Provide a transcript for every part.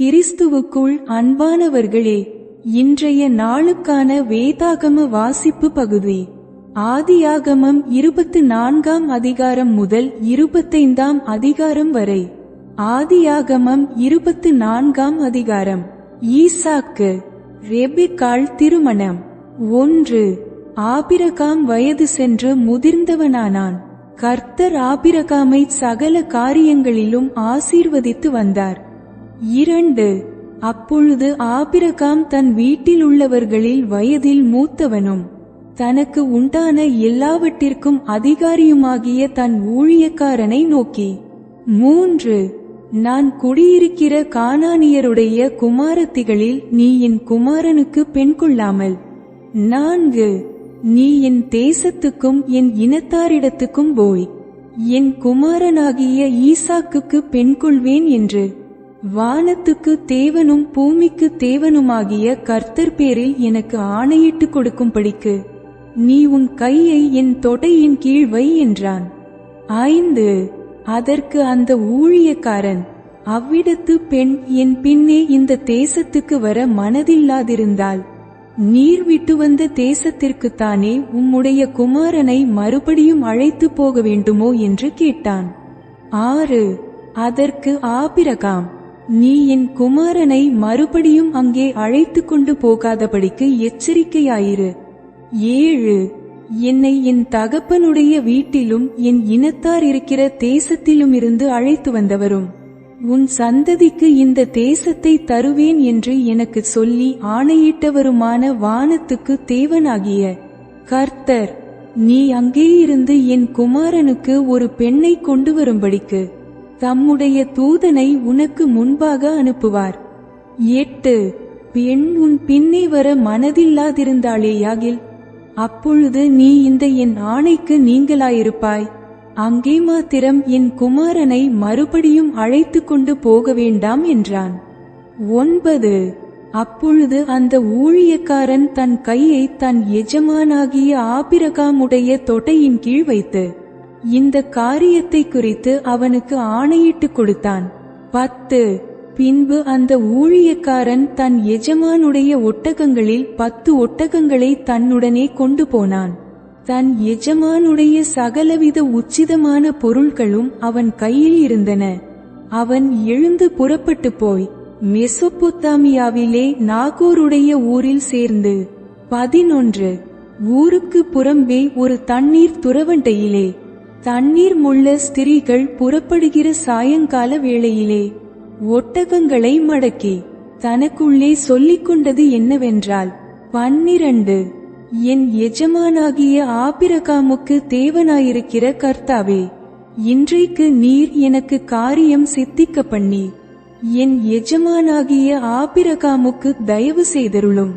கிறிஸ்துவுக்குள் அன்பானவர்களே, இன்றைய நாளுக்கான வேதாகம வாசிப்பு பகுதி ஆதியாகமம் 24ஆம் அதிகாரம் முதல் 25ஆம் அதிகாரம் வரை. ஆதியாகமம் 24ஆம் அதிகாரம். ஈசாக்கு ரெபெக்காள் திருமணம். 1. ஆபிரகாம் வயது சென்று முதிர்ந்தவனானான். கர்த்தர் ஆபிரகாமை சகல காரியங்களிலும் ஆசீர்வதித்து வந்தார். 2. அப்பொழுது ஆபிரகாம் தன் வீட்டிலுள்ளவர்களில் வயதில் மூத்தவனும் தனக்கு உண்டான எல்லாவற்றிற்கும் அதிகாரியுமாகிய தன் ஊழியக்காரனை நோக்கி, 3. நான் குடியிருக்கிற கானானியருடைய குமாரத்திகளில் நீ என் குமாரனுக்கு பெண் கொள்ளாமல், 4. நீ என் தேசத்துக்கும் என் இனத்தாரிடத்துக்கும் போய் என் குமாரனாகிய ஈசாக்குக்கு பெண் கொள்வேன் என்று வானத்துக்கு தேவனும் பூமிக்கு தேவனுமாகிய கர்த்தர் பேரில் எனக்கு ஆணையிட்டு கொடுக்கும்படிக்கு நீ உன் கையை என் தொடையின் கீழ் வை என்றான். 5. அதற்கு அந்த ஊழியக்காரன், அவ்விடத்து பெண் என் பின்னே இந்த தேசத்துக்கு வர மனதில்லாதிருந்தால் நீர் விட்டு வந்த தேசத்திற்குத்தானே உம்முடைய குமாரனை மறுபடியும் அழைத்து போக வேண்டுமோ என்று கேட்டான். 6. அதற்கு ஆபிரகாம், நீ என் குமாரனை மறுபடியும் அங்கே அழைத்து கொண்டு போகாதபடிக்கு எச்சரிக்கையாயிரு. 7. என்னை என் தகப்பனுடைய வீட்டிலும் என் இனத்தார் இருக்கிற தேசத்திலுமிருந்து அழைத்து வந்தவரும் உன் சந்ததிக்கு இந்த தேசத்தை தருவேன் என்று எனக்கு சொல்லி ஆணையிட்டவருமான வானத்துக்கு தேவனாகிய கர்த்தர், நீ அங்கேயிருந்து என் குமாரனுக்கு ஒரு பெண்ணை கொண்டு வரும்படிக்கு தம்முடைய தூதனை உனக்கு முன்பாக அனுப்புவார். 8. பெண் உன் பின்னே வர மனதில்லாதிருந்தாளேயாகில் அப்பொழுது நீ இந்த என் ஆணைக்கு நீங்களாயிருப்பாய். அங்கே மாத்திரம் என் குமாரனை மறுபடியும் அழைத்து கொண்டு போக வேண்டாம் என்றான். 9. அப்பொழுது அந்த ஊழியக்காரன் தன் கையை தன் எஜமானாகிய ஆபிரகாமுடைய தொடையின் கீழ் வைத்து இந்த காரியத்தை குறித்து அவனுக்கு ஆணையிட்டு கொடுத்தான். 10. பின்பு அந்த ஊழியக்காரன் தன் எஜமானுடைய ஒட்டகங்களில் 10 ஒட்டகங்களை தன்னுடனே கொண்டு போனான். தன் எஜமானுடைய சகலவித உச்சிதமான பொருள்களும் அவன் கையில் இருந்தன. அவன் எழுந்து புறப்பட்டு போய் மெசொப்பொத்தாமியாவிலே நாகோருடைய ஊரில் சேர்ந்து 11. ஊருக்கு புறம்பே ஒரு தண்ணீர் துறவண்டையிலே தண்ணீர் முள்ள ஸ்திரீகள் புறப்படுகிற சாயங்கால வேளையிலே ஒட்டகங்களை மடக்கி தனக்குள்ளே சொல்லிக் கொண்டது என்னவென்றால், 12. என் எஜமானாகிய ஆபிரகாமுக்கு தேவனாயிருக்கிற கர்த்தாவே, இன்றைக்கு நீர் எனக்கு காரியம் சித்திக்க பண்ணி என் எஜமானாகிய ஆபிரகாமுக்கு தயவு செய்தருளும்.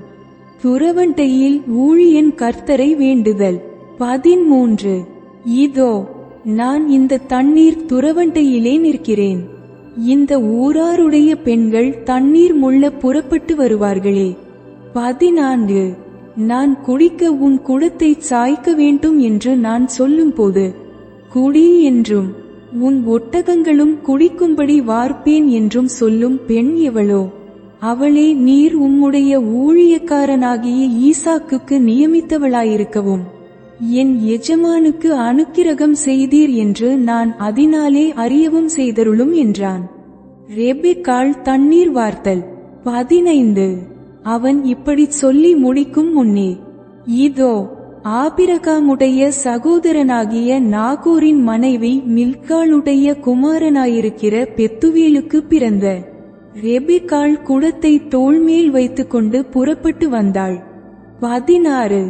துறவண்டையில் ஊழியன் கர்த்தரை வேண்டுதல். 13. இதோ நான் இந்த தண்ணீர் துறவண்டையிலே நிற்கிறேன். இந்த ஊராருடைய பெண்கள் தண்ணீர் முள்ள புறப்பட்டு வருவார்களே. 14. நான் குடிக்க உன் குடத்தை சாய்க்க வேண்டும் என்று நான் சொல்லும்போது குடி என்றும் உன் ஒட்டகங்களும் குடிக்கும்படி வார்ப்பேன் என்றும் சொல்லும் பெண் எவளோ அவளே நீர் உம்முடைய ஊழியக்காரனாகிய ஈசாக்குக்கு நியமித்தவளாயிருக்கவும் என் எஜமானுக்கு அனுக்கிரகம் செய்தீர் என்று நான் அதனாலே அறியவும் செய்தருளும் என்றான். ரெபெக்காள் தண்ணீர் வார்த்தல். 15. அவன் இப்படி சொல்லி முடிக்கும் முன்னே, இதோ ஆபிரகாமுடைய சகோதரனாகிய நாகோரின் மனைவி மில்காளுடைய குமாரனாயிருக்கிற பெத்துவேலுக்கு பிறந்த ரெபெக்காள் குடத்தை தோள்மேல் வைத்துக்கொண்டு புறப்பட்டு வந்தாள். 16.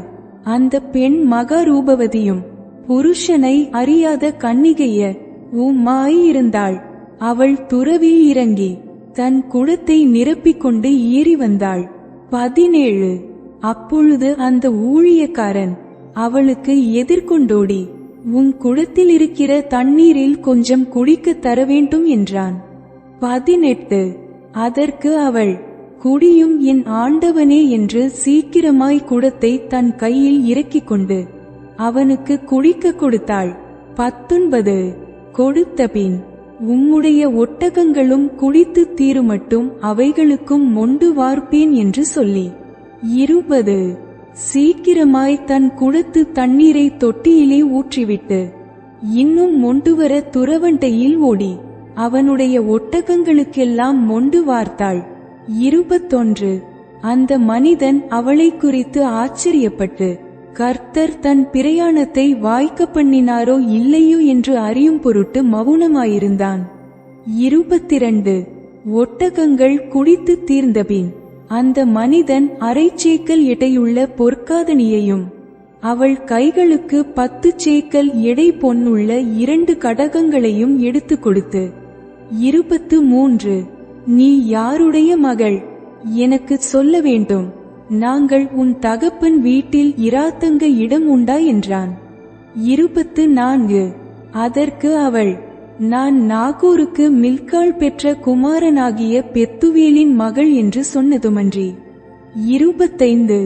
அந்த பெண் மகாரூபவதியும் புருஷனை அறியாத கன்னிகைய உமாயிருந்தாள். அவள் துறவில் இறங்கி தன் குடத்தை நிரப்பிக்கொண்டு ஏறி வந்தாள். 17. அப்பொழுது அந்த ஊழியக்காரன் அவளுக்கு எதிர்கொண்டோடி, உன் குடத்தில் இருக்கிற தண்ணீரில் கொஞ்சம் குடிக்க தர வேண்டும் என்றான். 18. அதற்கு அவள், குடியும் என் ஆண்டவனே என்று சீக்கிரமாய் குடத்தை தன் கையில் இறக்கிக் கொண்டு அவனுக்கு குடிக்க கொடுத்தாள். 19. கொடுத்தபின் உம்முடைய ஒட்டகங்களும் குடித்து தீருமட்டும் அவைகளுக்கும் மொண்டு வார்ப்பேன் என்று சொல்லி. 20 சீக்கிரமாய் தன் குடத்து தண்ணீரை தொட்டியிலே ஊற்றிவிட்டு இன்னும் மொண்டுவர துறவண்டையில் ஓடி அவனுடைய ஒட்டகங்களுக்கெல்லாம் மொண்டு வார்த்தாள். 21 அந்த மனிதன் அவளை குறித்து ஆச்சரியப்பட்டு கர்த்தர் தன் பிரயாணத்தை வாய்க்க பண்ணினாரோ இல்லையோ என்று அறியும் பொருட்டு மௌனமாயிருந்தான். 22 ஒட்டகங்கள் குடித்து தீர்ந்தபின் அந்த மனிதன் அரை சேக்கல் எடையுள்ள பொற்காதணியையும் அவள் கைகளுக்கு 10 சேக்கல் எடை பொன்னுள்ள 2 கடகங்களையும் எடுத்து கொடுத்து 23 நீ யாருடைய மகள்? எனக்கு சொல்ல வேண்டும். நாங்கள் உன் தகப்பன் வீட்டில் இராத்தங்க இடம் உண்டா என்றான். 24 அதற்கு அவள், நான் நாகோருக்கு மில்காள் பெற்ற குமாரனாகிய பெத்துவேலின் மகள் என்று சொன்னதுமன்றி. 25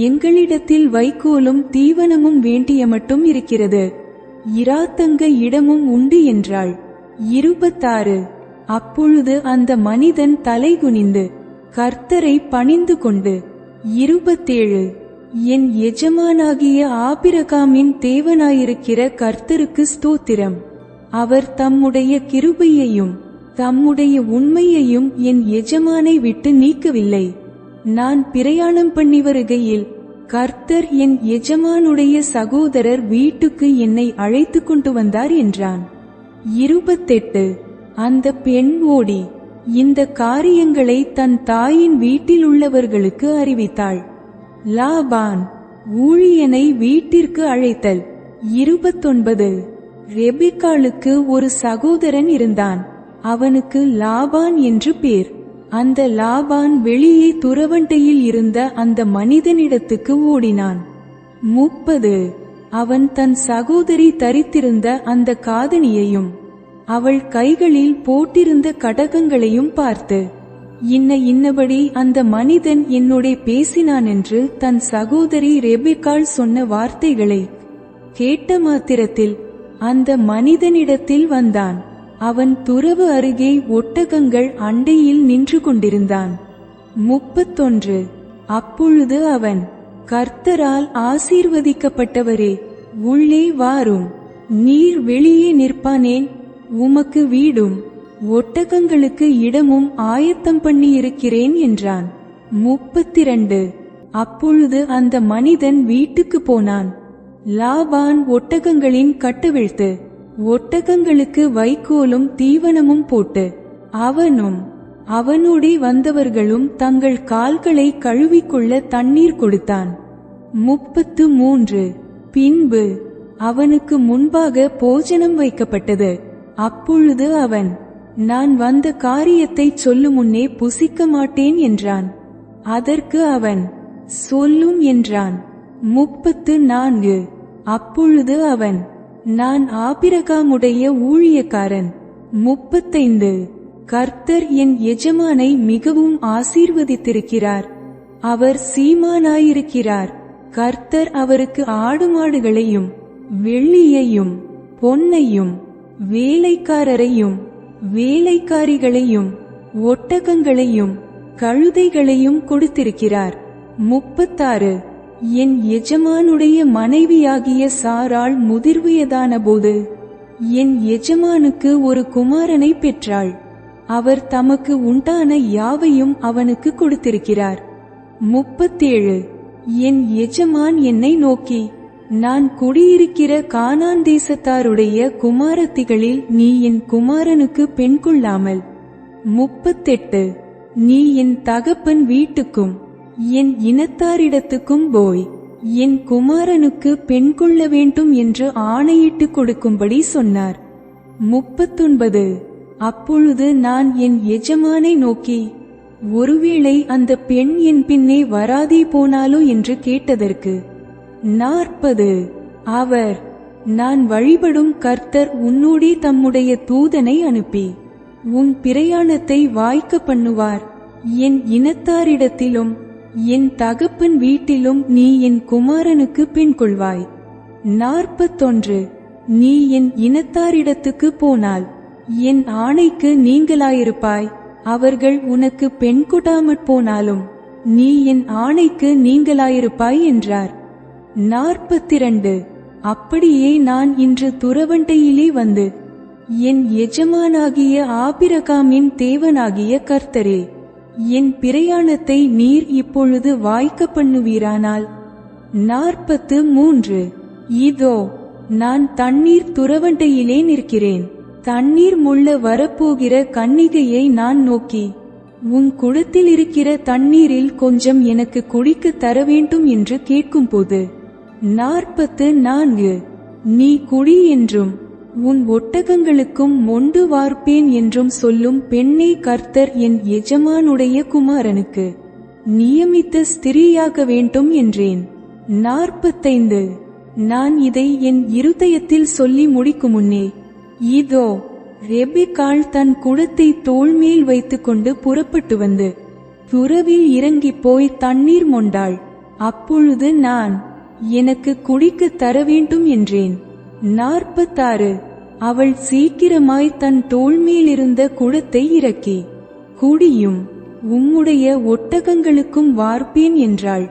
எங்களிடத்தில் வைக்கோலும் தீவனமும் வேண்டிய மட்டும் இருக்கிறது, இராத்தங்க இடமும் உண்டு என்றாள். 26 அப்பொழுது அந்த மனிதன் தலை குனிந்து கர்த்தரை பணிந்து கொண்டு 27 என் எஜமானாகிய ஆபிரகாமின் தேவனாயிருக்கிற கர்த்தருக்கு ஸ்தோத்திரம். அவர் தம்முடைய கிருபையையும் தம்முடைய உண்மையையும் என் எஜமானை விட்டு நீக்கவில்லை. நான் பிரயாணம் பண்ணி வருகையில் கர்த்தர் என் எஜமானுடைய சகோதரர் வீட்டுக்கு என்னை அழைத்து கொண்டு வந்தார் என்றான். 28 அந்த பெண் ஓடி இந்த காரியங்களை தன் தாயின் வீட்டில் உள்ளவர்களுக்கு அறிவித்தாள். லாபான் ஊழியனை வீட்டிற்கு அழைத்தல். 29 ரெபெக்காளுக்கு ஒரு சகோதரன் இருந்தான். அவனுக்கு லாபான் என்று பேர். அந்த லாபான் வெளியே துறவண்டையில் இருந்த அந்த மனிதனிடத்துக்கு ஓடினான். 30 அவன் தன் சகோதரி தரித்திருந்த அந்த காதணியையும் அவள் கைகளில் போட்டிருந்த கடகங்களையும் பார்த்து, இன்னபடி அந்த மனிதன் என்னோட பேசினான் என்று தன் சகோதரி ரெபெக்காள் சொன்ன வார்த்தைகளை கேட்ட மாத்திரத்தில் அந்த மனிதனிடத்தில் வந்தான். அவன் துறவு அருகே ஒட்டகங்கள் அண்டையில் நின்று கொண்டிருந்தான். 31 அப்பொழுது அவன், கர்த்தரால் ஆசீர்வதிக்கப்பட்டவரே, உள்ளே வாரும், நீர் வெளியே நிற்பானேன்? உமக்கு வீடும் ஒட்டகங்களுக்கு இடமும் ஆயத்தம் பண்ணி இருக்கிறேன் என்றான். 32 அப்பொழுது அந்த மனிதன் வீட்டுக்கு போனான். லாபான் ஒட்டகங்களின் கட்டவிழ்த்து ஒட்டகங்களுக்கு வைக்கோலும் தீவனமும் போட்டு அவனும் அவனோடே வந்தவர்களும் தங்கள் கால்களை கழுவிக்கொள்ள தண்ணீர் கொடுத்தான். 33 பின்பு அவனுக்கு முன்பாக போஜனம் வைக்கப்பட்டது. அப்பொழுது அவன், நான் வந்த காரியத்தை சொல்லும் முன்னே புசிக்க மாட்டேன் என்றான். அதற்கு அவன், சொல்லும் என்றான். 34 அப்பொழுது அவன், நான் ஆபிரகாமுடைய ஊழியக்காரன். 35 கர்த்தர் என் எஜமானை மிகவும் ஆசீர்வதித்திருக்கிறார். அவர் சீமானாயிருக்கிறார். கர்த்தர் அவருக்கு ஆடுமாடுகளையும் வெள்ளியையும் பொன்னையும் வேலைக்காரரையும் வேலைக்காரிகளையும் ஒட்டகங்களையும் கழுதைகளையும் கொடுத்திருக்கிறார். 36 என் எஜமானுடைய மனைவியாகிய சாராள் முதிர்வயதான போது என் எஜமானுக்கு ஒரு குமாரனை பெற்றாள். அவர் தமக்கு உண்டான யாவையும் அவனுக்கு கொடுத்திருக்கிறார். 37 என் எஜமான் என்னை நோக்கி, நான் குடியிருக்கிற கானான் தேசத்தாருடைய குமாரத்திகளில் நீ என் குமாரனுக்கு பெண் கொள்ளாமல் 38 நீ என் தகப்பன் வீட்டுக்கும் என் இனத்தாரிடத்துக்கும் போய் என் குமாரனுக்கு பெண் கொள்ள வேண்டும் என்று ஆணையிட்டு கொடுக்கும்படி சொன்னார். 39 அப்பொழுது நான் என் எஜமானை நோக்கி, ஒருவேளை அந்த பெண் என் பின்னே வராதே போனாலோ என்று கேட்டதற்கு 40 அவர், நான் வழிபடும் கர்த்தர் உன்னோடே தம்முடைய தூதனை அனுப்பி உன் பிரயாணத்தை வாய்க்க பண்ணுவார். என் இனத்தாரிடத்திலும் என் தகப்பன் வீட்டிலும் நீ என் குமாரனுக்கு பெண் கொள்வாய். 41 நீ என் இனத்தாரிடத்துக்கு போனால் என் ஆணைக்கு நீங்களாயிருப்பாய். அவர்கள் உனக்கு பெண் கொடாமற் போனாலும் நீ என் ஆணைக்கு நீங்களாயிருப்பாய் என்றார். 42 அப்படியே நான் இன்று துறவண்டையிலே வந்து, என் எஜமானாகிய ஆபிரகாமின் தேவனாகிய கர்த்தரே, என் பிரயாணத்தை நீர் இப்பொழுது வாய்க்க பண்ணுவீரானால். 43 இதோ நான் தண்ணீர் துறவண்டையிலே நிற்கிறேன். தண்ணீர் முள்ள வரப்போகிற கன்னிகையை நான் நோக்கி, உன் குடத்தில் இருக்கிற தண்ணீரில் கொஞ்சம் எனக்கு குடிக்க தர வேண்டும் என்று கேட்கும்போது, 44 நீ குடி என்றும் உன் ஒட்டகங்களுக்கும் மொண்டு வார்ப்பேன் என்றும் சொல்லும் பெண்ணே, கர்த்தர் என் எஜமானுடைய குமாரனுக்கு நியமித்த ஸ்திரீயாக வேண்டும் என்றேன். 45 நான் இதை என் இருதயத்தில் சொல்லி முடிக்கும் முன்னே, இதோ ரெபெக்காள் தன் குடத்தை தோள்மேல் வைத்துக்கொண்டு புறப்பட்டு வந்து துறவில் இறங்கிப் போய் தண்ணீர் மொண்டாள். அப்பொழுது நான், எனக்கு குடிக்க தர வேண்டும் என்றேன். 46 அவள் சீக்கிரமாய் தன் தோள்மேலிருந்த குடத்தை இறக்கி, குடியும், உம்முடைய ஒட்டகங்களுக்கும் வார்ப்பேன் என்றாள்.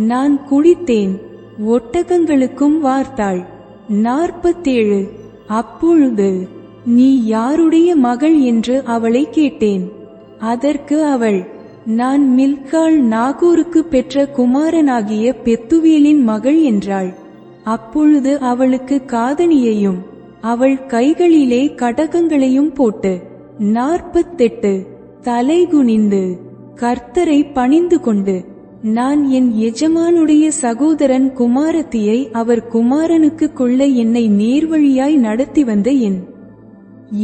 நான் குடித்தேன், ஒட்டகங்களுக்கும் வார்த்தாள். 47 அப்பொழுது, நீ யாருடைய மகள் என்று அவளை கேட்டேன். அதற்கு அவள், நான் மில்காள் நாகோருக்கு பெற்ற குமாரனாகிய பெத்துவேலின் மகள் என்றாள். அப்பொழுது அவளுக்கு காதணியையும் அவள் கைகளிலே கடகங்களையும் போட்டு, 48 தலை குனிந்து கர்த்தரை பணிந்து கொண்டு, நான் என் எஜமானுடைய சகோதரன் குமாரத்தியை அவர் குமாரனுக்கு கொள்ள என்னை நேர்வழியாய் நடத்தி வந்த என்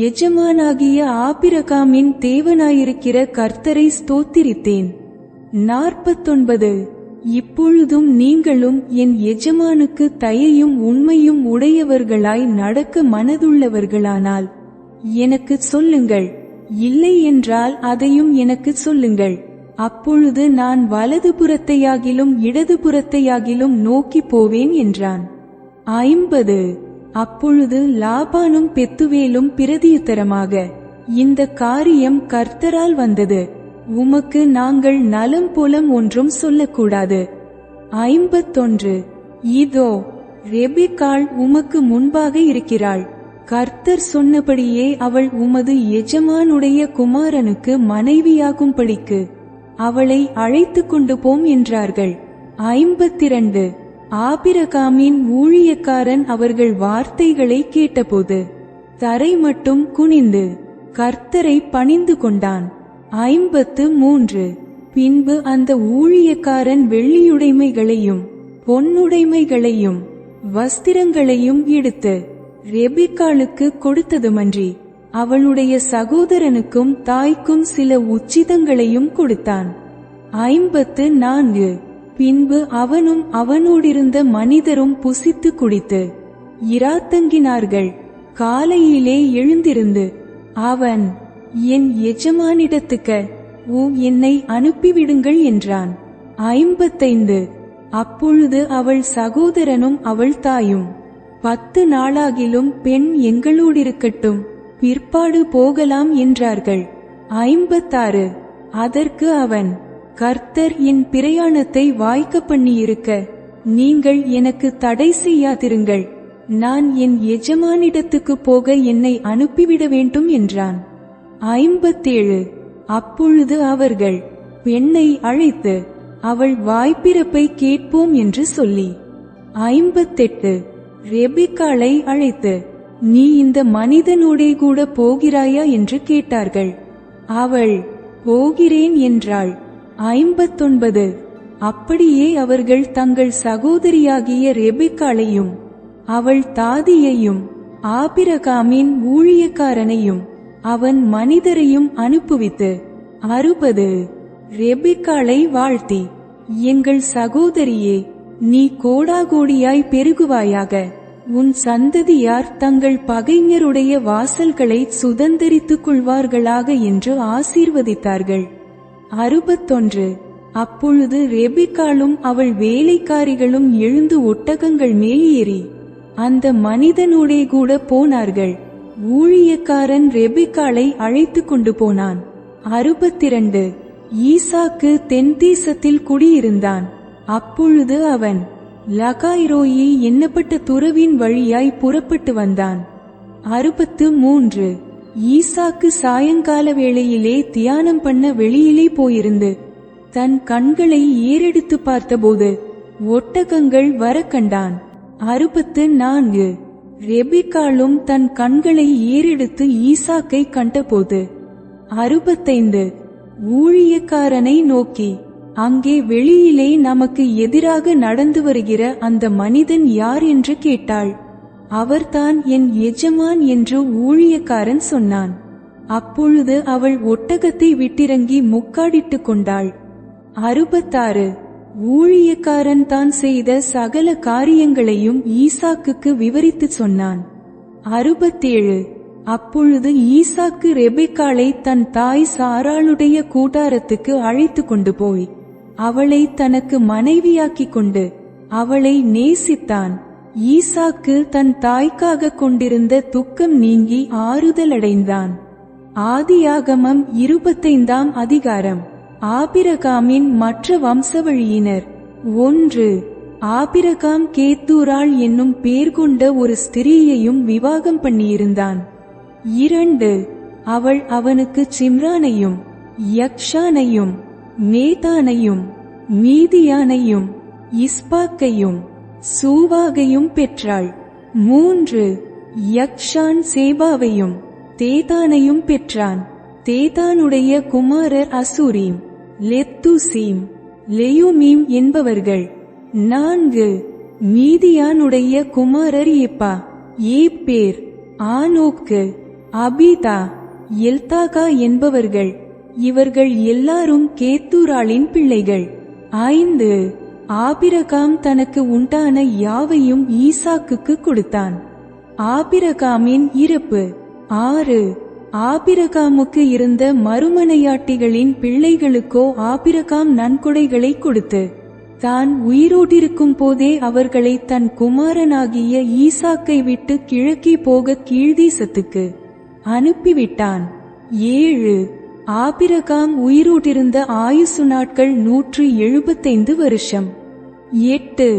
எஜமானாகிய ஆபிரகாமின் தேவனாயிருக்கிற கர்த்தரை ஸ்தோத்திரித்தேன். 49 இப்பொழுதும் நீங்களும் என் எஜமானுக்கு தயையும் உண்மையும் உடையவர்களாய் நடக்க மனதுள்ளவர்களானால் எனக்கு சொல்லுங்கள், இல்லை என்றால் அதையும் எனக்கு சொல்லுங்கள். அப்பொழுது நான் வலது புறத்தையாகிலும் இடது புறத்தையாகிலும் நோக்கி போவேன் என்றான். 50 அப்பொழுது லாபானும் பெத்துவேலும் பிரதியுத்தரமாக, இந்த காரியம் கர்த்தரால் வந்தது, உமக்கு நாங்கள் நலம் புலம் ஒன்றும் சொல்லக்கூடாது. 51 இதோ ரெபெக்காள் உமக்கு முன்பாக இருக்கிறாள். கர்த்தர் சொன்னபடியே அவள் உமது எஜமானுடைய குமாரனுக்கு மனைவியாகும்படிக்கு அவளை அழைத்து கொண்டு போம் என்றார்கள். 52 ஆபிரகாமின் ஊழியக்காரன் அவர்கள் வார்த்தைகளை கேட்டபோது தரை மட்டும் குனிந்து கர்த்தரை பணிந்து கொண்டான். 53 பின்பு அந்த ஊழியக்காரன் வெள்ளியுடைமைகளையும் பொன்னுடைமைகளையும் வஸ்திரங்களையும் எடுத்து ரெபெக்காளுக்கு கொடுத்ததுமன்றி அவளுடைய சகோதரனுக்கும் தாய்க்கும் சில உச்சிதங்களையும் கொடுத்தான். 54 பின்பு அவனும் அவனோடிருந்த மனிதரும் புசித்து குடித்து இராத்தங்கினார்கள். காலையிலே எழுந்திருந்து அவன், என் எஜமானிடத்துக்கு என்னை அனுப்பிவிடுங்கள் என்றான். 55 அப்பொழுது அவள் சகோதரனும் அவள் தாயும், 10 நாளாகிலும் பெண் எங்களோடிருக்கட்டும், பிற்பாடு போகலாம் என்றார்கள். 56 அதற்கு அவன், கர்த்தர் என் பிரயாணத்தை வாய்க்க பண்ணியிருக்க நீங்கள் எனக்கு தடை செய்யாதிருங்கள், நான் என் எஜமானிடத்துக்கு போக என்னை அனுப்பிவிட வேண்டும் என்றான். 57 அப்பொழுது அவர்கள் பெண்ணை அழைத்து அவள் வாய்ப்பிறப்பை கேட்போம் என்று சொல்லி 58 ரெபெக்காளை அழைத்து, நீ இந்த மனிதனோடே கூட போகிறாயா என்று கேட்டார்கள். அவள் போகிறேன் என்றாள். 59 அப்படியே அவர்கள் தங்கள் சகோதரியாகிய ரெபெக்காளையும் அவள் தாதியையும் ஆபிரகாமின் ஊழியக்காரனையும் அவன் மனிதரையும் அனுப்புவித்து 60 ரெபெக்காளை வாழ்த்தி, எங்கள் சகோதரியே, நீ கோடாகோடியாய் பெருகுவாயாக, உன் சந்ததியார் தங்கள் பகைஞருடைய வாசல்களை சுதந்தரித்துக் கொள்வார்களாக என்று ஆசீர்வதித்தார்கள். 61 அப்பொழுது ரெபெக்காளும் அவள் வேலைக்காரிகளும் எழுந்து ஒட்டகங்கள் மேல் ஏறி அந்த மனிதனோடே கூட போனார்கள். ஊழியக்காரன் ரெபெக்காளை அழைத்து கொண்டு போனான். 62 ஈசாக்கு தென்தேசத்தில் குடியிருந்தான். அப்பொழுது அவன் லகாய்ரோயி என்னப்பட்ட துறவின் வழியாய் புறப்பட்டு வந்தான். 63 ஈசாக்கு சாயங்கால வேளையிலே தியானம் பண்ண வெளியிலே போயிருந்து தன் கண்களை ஏறெடுத்து பார்த்தபோது ஒட்டகங்கள் வர கண்டான். 64 ரெபெக்காளும் தன் கண்களை ஏறெடுத்து ஈசாக்கை கண்டபோது 65 ஊழியக்காரனை நோக்கி, அங்கே வெளியிலே நமக்கு எதிராக நடந்து வருகிற அந்த மனிதன் யார் என்று கேட்டாள். அவர்தான் என் எஜமான் என்று ஊழியக்காரன் சொன்னான். அப்பொழுது அவள் ஒட்டகத்தை விட்டிறங்கி முக்காடிட்டு கொண்டாள். 66 ஊழியக்காரன் தான் செய்த சகல காரியங்களையும் ஈசாக்குக்கு விவரித்து சொன்னான். 67 அப்பொழுது ஈசாக்கு ரெபெக்காளை தன் தாய் சாராளுடைய கூடாரத்துக்கு அழைத்து கொண்டு போய் அவளை தனக்கு மனைவியாக்கிக் கொண்டு அவளை நேசித்தான். ஈசாக்கு தன் தாய்க்காக கொண்டிருந்த துக்கம் நீங்கி ஆறுதலடைந்தான். ஆதியாகமம் 25ஆம் அதிகாரம். ஆபிரகாமின் மற்ற வம்சவழியினர். 1 ஆபிரகாம் கேத்தூராள் என்னும் பேர் கொண்ட ஒரு ஸ்திரீயையும் விவாகம் பண்ணியிருந்தான். 2 அவள் அவனுக்கு சிம்ரானையும் யக்ஷானையும் மேதானையும் மீதியானையும் இஸ்பாக்கையும் சூவாகையும் பெற்றாள். 3 யக்ஷான் சேபாவையும் தேதானையும் பெற்றான். தேதானுடைய குமாரர் அசூரீம் லெத்துசீம் லெயுமீம் என்பவர்கள். 4 மீதியானுடைய குமாரர் எப்பா ஏப்பேர் ஆனோக்கு அபீதா எல்தாகா என்பவர்கள். இவர்கள் எல்லாரும் கேத்தூராளின் பிள்ளைகள். 5 ஆபிரகாம் தனக்கு உண்டான யாவையும் ஈசாக்குக்கு கொடுத்தான். ஆபிரகாமின் இறப்பு. 6 ஆபிரகாமுக்கு இருந்த மறுமனையாட்டிகளின் பிள்ளைகளுக்கோ ஆபிரகாம் நன்கொடைகளை கொடுத்து தான் உயிரோடிருக்கும் போதே அவர்களை தன் குமாரனாகிய ஈசாக்கை விட்டு கிழக்கே போக கீழ்தேசத்துக்கு அனுப்பிவிட்டான். 7 ஆபிரகாம் உயிரோடிருந்த ஆயுசு நாட்கள் 175 வருஷம். 8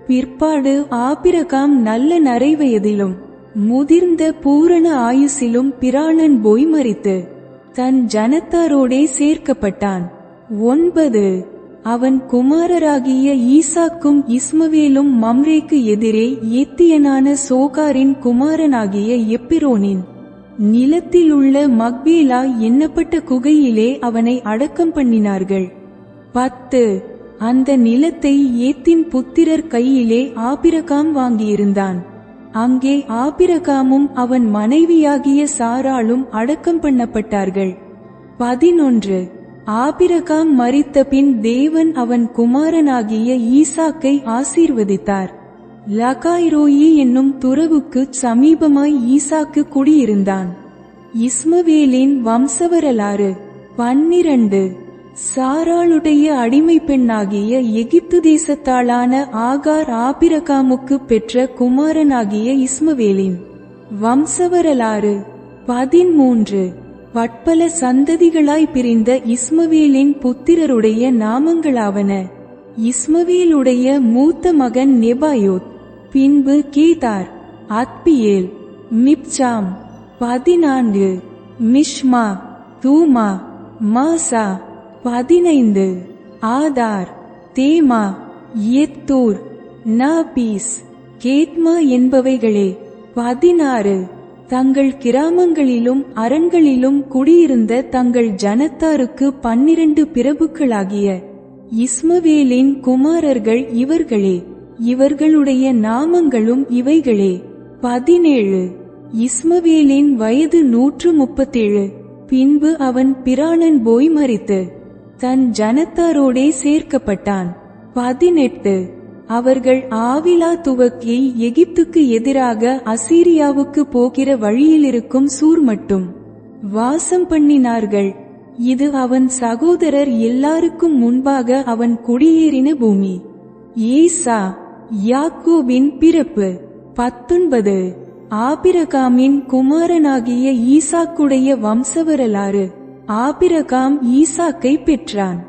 பிற்பாடு ஆபிரகாம் நல்ல நரைவயதிலும் முதிர்ந்த பூரண ஆயுசிலும் பிராணன் போய் மரித்து தன் ஜனத்தாரோடே சேர்க்கப்பட்டான். 9 அவன் குமாரராகிய ஈசாக்கும் இஸ்மவேலும் மம்ரேக்கு எதிரே ஏத்தியனான சோகாரின் குமாரனாகிய எப்பிரோனின் நிலத்திலுள்ள மக்பேலா என்னப்பட்ட குகையிலே அவனை அடக்கம் பண்ணினார்கள். 10 அந்த நிலத்தை ஏத்தின் புத்திரர் கையிலே ஆபிரகாம் வாங்கியிருந்தான். அங்கே ஆபிரகாமும் அவன் மனைவியாகிய சாராளும் அடக்கம் பண்ணப்பட்டார்கள். 11 ஆபிரகாம் மரித்த பின் தேவன் அவன் குமாரனாகிய ஈசாக்கை ஆசீர்வதித்தார். லகாய்ரோயி என்னும் துறவுக்கு சமீபமாய் ஈசாக்கு குடியிருந்தான். இஸ்மவேலின் வம்சவரலாறு. 12 சாராளுடைய அடிமை பெண்ணாகிய எகிப்து தேசத்தாளான ஆகார் ஆபிரகாமுக்கு பெற்ற குமாரனாகிய இஸ்மவேலின் வம்சவரலாறு. 13 பற்பல சந்ததிகளாய் பிரிந்த இஸ்மவேலின் புத்திரருடைய நாமங்களாவன. இஸ்மவேலுடைய மூத்த மகன் நெபாயோத், பின்பு கேதார், அத்பியேல், மிப்சாம். 14 மிஷ்மா, தூமா, மாசா. 15 ஆதார், தேமா, எத்தூர், நாபீஸ், கேத்மா என்பவைகளே. 16 தங்கள் கிராமங்களிலும் அரண்களிலும் குடியிருந்த தங்கள் ஜனத்தாருக்கு 12 பிரபுக்களாகிய இஸ்மவேலின் குமாரர்கள் இவர்களே. இவர்களுடைய நாமங்களும் இவைகளே. 17 இஸ்மவேலின் வயது 137. பின்பு அவன் பிராணன் போய் மரித்து தன் ஜனத்தாரோடே சேர்க்கப்பட்டான். 18 அவர்கள் ஆவிலா துவக்கி எகிப்துக்கு எதிராக அசீரியாவுக்கு போகிற வழியிலிருக்கும் சூர் மட்டும் வாசம் பண்ணினார்கள். இது அவன் சகோதரர் எல்லாருக்கும் முன்பாக அவன் குடியேறின பூமி. ஏசா யாக்கோபின் பிறப்பு. 19 ஆபிரகாமின் குமாரனாகிய ஈசாக்குடைய வம்சவரலாறு. ஆபிரகாம் ஈசாக்கை பெற்றான்.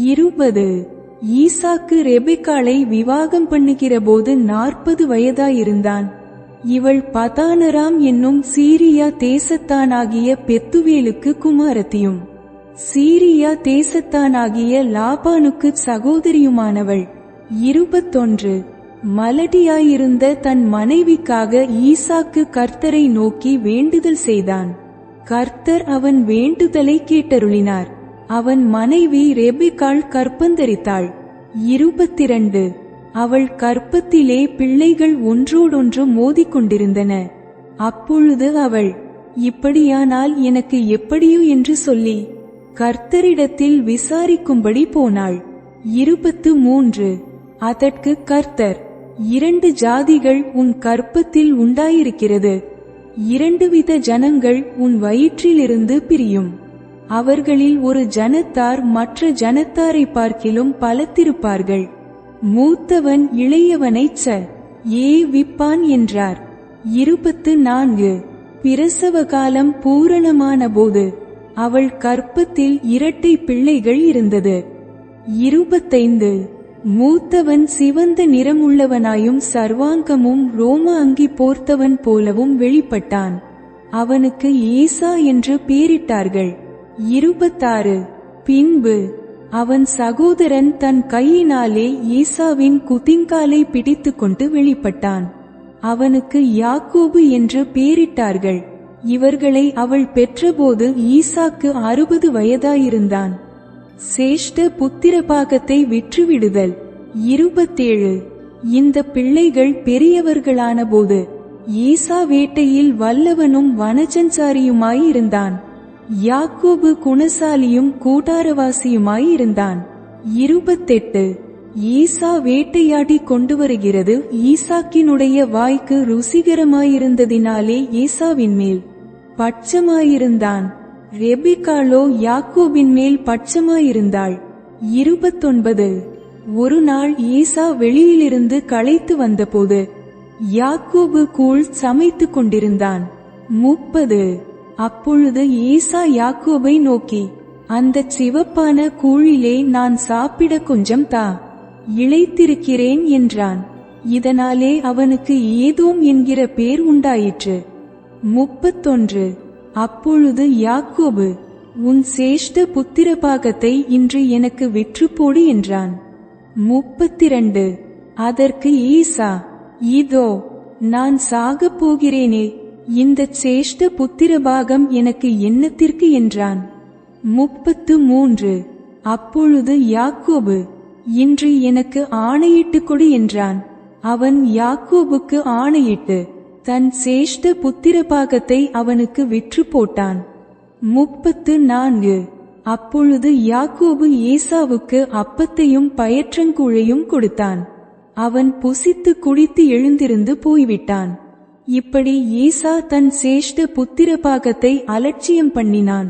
20 ஈசாக்கு ரெபெக்காளை விவாகம் பண்ணுகிறபோது 40 வயதாயிருந்தான். இவள் பதானராம் என்னும் சீரியா தேசத்தானாகிய பெத்துவேலுக்கு குமாரத்தியும் சீரியா தேசத்தானாகிய லாபானுக்கு சகோதரியுமானவள். 21 மலடியாயிருந்த தன் மனைவிக்காக ஈசாக்கு கர்த்தரை நோக்கி வேண்டுதல் செய்தான். கர்த்தர் அவன் வேண்டுதலை கேட்டருளினார். அவன் மனைவி ரெபெக்காள் கற்பந்தரித்தாள். 22 அவள் கற்பத்திலே பிள்ளைகள் ஒன்றோடொன்று மோதிக்கொண்டிருந்தன. அப்பொழுது அவள், இப்படியானால் எனக்கு எப்படியோ என்று சொல்லி கர்த்தரிடத்தில் விசாரிக்கும்படி போனாள். 23 அதற்கு கர்த்தர், 2 ஜாதிகள் உன் கற்பத்தில் உண்டாயிருக்கிறது, 2 வித ஜனங்கள் உன் வயிற்றிலிருந்து பிரியும். அவர்களில் ஒரு ஜனத்தார் மற்ற ஜனத்தாரை பார்க்கிலும் பலத்திருப்பார்கள். மூத்தவன் இளையவனைச் விப்பான் என்றார். 24 பிரசவ காலம் பூரணமான போது அவள் கற்பத்தில் 2 பிள்ளைகள் இருந்தது. 25 மூத்தவன் சிவந்த நிறமுள்ளவனாயும் சர்வாங்கமும் ரோம அங்கி போர்த்தவன் போலவும் வெளிப்பட்டான். அவனுக்கு ஏசா என்று பேரிட்டார்கள். 26 பின்பு அவன் சகோதரன் தன் கையினாலே ஏசாவின் குதிங்காலை பிடித்துக்கொண்டு வெளிப்பட்டான். அவனுக்கு யாக்கோபு என்று பேரிட்டார்கள். இவர்களை அவள் பெற்றபோது ஈசாக்கு 60 வயதாயிருந்தான். சேஷ்ட புத்திரபாகத்தை விற்றுவிடுதல். 27 இந்த பிள்ளைகள் பெரியவர்களான போது ஏசா வேட்டையில் வல்லவனும் வனசஞ்சாரியுமாயிருந்தான். யாக்கோபு குணசாலியும் கூடாரவாசியுமாய் இருந்தான். 28 ஈசா வேட்டையாடி கொண்டு வருகிறது ஈசாக்கினுடைய வாய்க்கு ருசிகரமாயிருந்ததினாலே ஏசாவின் மேல் பட்சமாயிருந்தான். ரெபெக்காளோ யாக்கோபின் மேல் பட்சமாயிருந்தாள். 29 ஒரு நாள் ஏசா வெளியிலிருந்து களைத்து வந்தபோது யாக்கோபு கூழ் சமைத்துக் கொண்டிருந்தான். 30 அப்பொழுது ஏசா யாக்கோபை நோக்கி, அந்த சிவப்பான கூழிலே நான் சாப்பிட கொஞ்சம் தா, இளைத்திருக்கிறேன் என்றான். இதனாலே அவனுக்கு ஏதோம் என்கிற பேர் உண்டாயிற்று. 31 அப்பொழுது யாக்கோபு, உன் சேஷ்ட புத்திரபாகத்தை இன்று எனக்கு விற்றுப்போடு என்றான். 32 அதற்கு ஏசா, இதோ நான் சாகப் போகிறேனே, இந்த சேஷ்ட புத்திரபாகம் எனக்கு என்னத்திற்கு என்றான். 33 அப்பொழுது யாக்கோபு, இன்று எனக்கு ஆணையிட்டு கொடு என்றான். அவன் யாக்கோபுக்கு ஆணையிட்டு தன் சேஷ்ட புத்திரபாகத்தை அவனுக்கு விற்று போட்டான். 34 அப்பொழுது யாக்கோபு ஏசாவுக்கு அப்பத்தையும் பயற்றங்கூழையும் கொடுத்தான். அவன் புசித்து குடித்து எழுந்திருந்து போய்விட்டான். இப்படி ஏசா தன் சேஷ்ட புத்திரபாகத்தை அலட்சியம் பண்ணினான்.